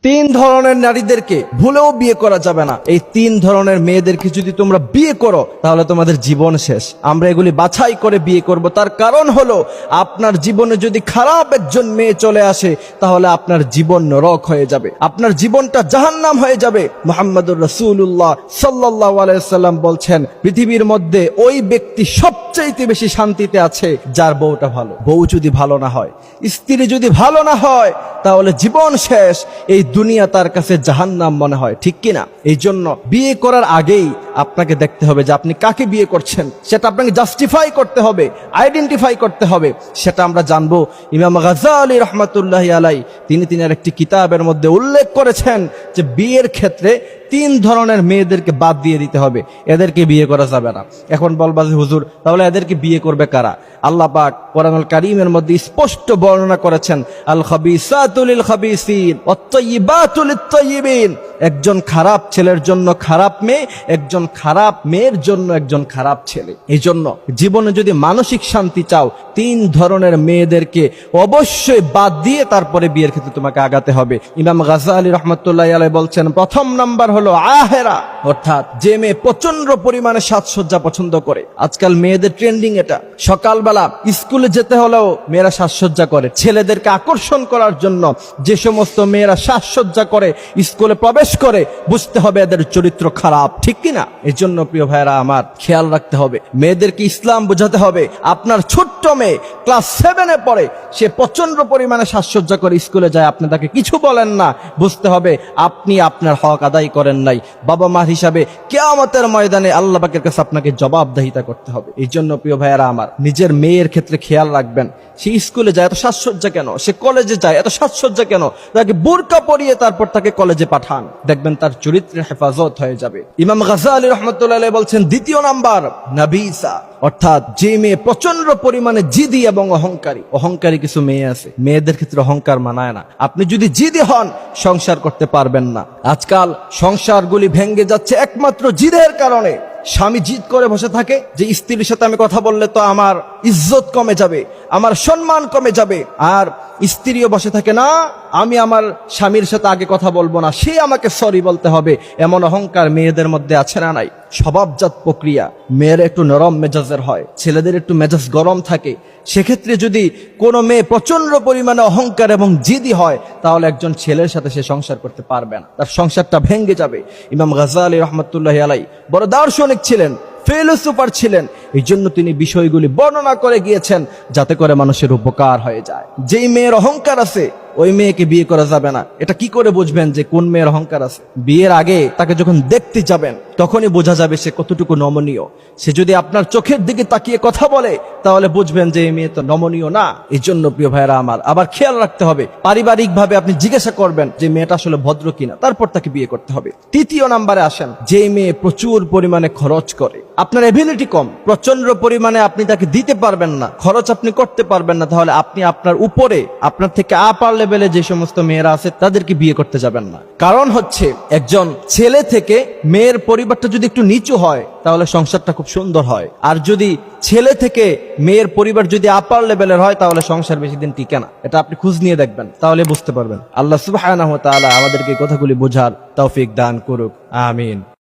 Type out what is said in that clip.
তিন ধরনের নারীদেরকে ভুলেও বিয়ে করা যাবে না। এই তিন ধরনের মেয়েদেরকে যদি তোমরা বিয়ে করো তাহলে তোমাদের জীবন শেষ। আমরা এগুলি বাছাই করে বিয়ে করব, তার কারণ হলো আপনার জীবনে যদি খারাপ একজন মেয়ে চলে আসে তাহলে আপনার জীবন নরক হয়ে যাবে, আপনার জীবনটা জাহান্নাম হয়ে যাবে। মুহাম্মদুর রাসূলুল্লাহ সাল্লাল্লাহু আলাইহি সাল্লাম বলছেন, পৃথিবীর মধ্যে ওই ব্যক্তি সবচাইতে বেশি শান্তিতে আছে যার বউটা ভালো। বউ যদি ভালো না হয়, স্ত্রী যদি ভালো না হয়, তাহলে জীবন শেষ। এই দুনিয়া তার কাছে জাহান্নাম মনে হয়, ঠিক কিনা? এই জন্য বিয়ে করার আগেই আপনাকে দেখতে হবে যে আপনি কাকে বিয়ে করছেন, সেটা আপনাকে জাস্টিফাই করতে হবে, আইডেন্টিফাই করতে হবে। সেটা আমরা জানবো। ইমাম গাজ্জালী রাহমাতুল্লাহি আলাইহি তিনি একটি কিতাবের মধ্যে উল্লেখ করেছেন যে বিয়ের ক্ষেত্রে তিন ধরনের মেয়েদেরকে বাদ দিয়ে দিতে হবে, এদেরকে বিয়ে করা যাবে না। এখন বলবা যে হুজুর, তাহলে এদেরকে বিয়ে করবে কারা? আল্লাহ পাক কোরআনুল কারীমের মধ্যে স্পষ্ট বর্ণনা করেছেন, আল খাবিসাতু লিল খাবিসিন ওয়াত তাইয়িবাতু লিত তাইয়িবিন। একজন খারাপ ছেলের জন্য খারাপ মেয়ে, একজন খারাপ মেয়ের জন্য একজন খারাপ ছেলে। এই জন্য জীবনে যদি মানসিক শান্তি চাও, তিন ধরনের মেয়েদেরকে অবশ্যই বাদ দিয়ে তারপরে বিয়ের ক্ষেত্রে তোমাকে আগাতে হবে। ইমাম গাজ্জালী রাহমাতুল্লাহি আলাইহি বলছেন, প্রথম নাম্বার হলো আহেরা, অর্থাৎ যে মেয়ে প্রচন্ড পরিমাণে সাজসজ্জা পছন্দ করে। আজকাল মেয়েদের ট্রেন্ডিং এটা। সকালবেলা স্কুলে যেতে হলেও মেয়েরা সাজসজ্জা করে। ছেলেদেরকে আকর্ষণ করার জন্য যে সমস্ত মেয়েরা সাজসজ্জা করে স্কুলে প্রবেশ করে, বুঝতে হবে এদের চরিত্র খারাপ, ঠিক কিনা? এই জন্য প্রিয় ভাইরা আমার, খেয়াল রাখতে হবে, মেয়েদেরকে ইসলাম বোঝাতে হবে। আপনার ছোট্ট মেয়ে ক্লাস 7-এ পড়ে, সে প্রচন্ড পরিমাণে সাজসজ্জা করে স্কুলে যায়, আপনি তাকে কিছু বলেন না, বুঝতে হবে আপনি আপনার হক আদায় করেন নাই। বাবা মার হিসাবে কিয়ামতের ময়দানে আল্লাহ পাকের কাছে আপনাকে জবাবদিহিতা করতে হবে। এই জন্য প্রিয় ভাইয়েরা আমার, নিজের মেয়ের ক্ষেত্রে খেয়াল রাখবেন, সে স্কুলে যায় এত সাজসজ্জা কেন, সে কলেজে যায় এত সাজসজ্জা কেন, তাকে বোরকা পরিয়ে তারপর তাকে কলেজে পাঠান, দেখবেন তার চরিত্রের হেফাজত হয়ে যাবে। ইমাম গাজ্জালী রাহমাতুল্লাহি আলাইহি বলছেন, দ্বিতীয় নাম্বার নাবিসা, অর্থাৎ যে মেয়ে প্রচন্ড পরিমাণে জিদি এবং অহংকারী। অহংকারী কিছু মেয়ে আছে, মেয়েদের ক্ষেত্রে অহংকার মানায় না। আপনি যদি জিদি হন, সংসার করতে পারবেন না। আজকাল সংসারগুলি ভেঙে যাচ্ছে একমাত্র জিদের কারণে। স্বামী জিদ করে বসে থাকে যে স্ত্রীর সাথে আমি কথা বললে তো আমার ইজ্জত কমে যাবে, আমার সম্মান কমে যাবে। আর স্ত্রীও বসে থাকে, না আমি আমার স্বামীর সাথে আগে কথা বলবো না, সে আমাকে সরি বলতে হবে। এমন অহংকার মেয়েদের মধ্যে আছে না নাই? স্বভাবজাত প্রক্রিয়া, মেয়েরা একটু নরম মেজাজের হয়, ছেলেদের একটু মেজাজ গরম থাকে। সেক্ষেত্রে যদি কোনো মেয়ে প্রচন্ড পরিমাণে অহংকার এবং জিদি হয়, তাহলে একজন ছেলের সাথে সে সংসার করতে পারবে না, তার সংসারটা ভেঙে যাবে। ইমাম গাজ্জালী রাহমাতুল্লাহি আলাইহি বড় দার্শনিক ছিলেন, ফিলোসোফার ছিলেন। এই জন্য তিনি বিষয়গুলি বর্ণনা করে গিয়েছেন যাতে করে মানুষের উপকার হয়ে যায়। যেই মেয়ের অহংকার আছে ওই মেয়েকে বিয়ে করা যাবে না। এটা কি করে বুঝবেন যে কোন মেয়ের অহংকার আছে? বিয়ের আগে তাকে যখন দেখতে যাবেন তখনই বোঝা যাবে সে কতটুকু নমনীয়। সে যদি আপনার চোখের দিকে তাকিয়ে কথা বলে তাহলে বুঝবেন যে এই মেয়ে তো নমনীয় না। এই জন্য প্রিয় ভাইরা আমার, আবার খেয়াল রাখতে হবে, পারিবারিক ভাবে আপনি জিজ্ঞাসা করবেন যে মেয়েটা আসলে ভদ্র কিনা, তারপর তাকে বিয়ে করতে হবে। তৃতীয় নাম্বারে আসেন, যে মেয়ে প্রচুর পরিমাণে খরচ করে, আপনার এবিলিটি কম, প্রচন্ড পরিমাণে আপনি তাকে দিতে পারবেন না, খরচ আপনি করতে পারবেন না, তাহলে আপনি আপনার উপরে, আপনার থেকে আপার লেভেলে যে সমস্ত মেয়েরা আছে তাদেরকে বিয়ে করতে যাবেন না। কারণ হচ্ছে, একজন ছেলে থেকে মেয়ের পরিবারটা যদি একটু নিচু হয় তাহলে সংসারটা খুব সুন্দর হয়। আর যদি ছেলে থেকে মেয়ের পরিবার যদি আপার লেভেলের হয় তাহলে সংসার বেশি দিন টিকে না। এটা আপনি খোঁজ নিয়ে দেখবেন, তাহলে বুঝতে পারবেন। আল্লাহ সুবহানাহু ওয়া তাআলা আমাদেরকে কথাগুলি বোঝার তৌফিক দান করুক, আমিন।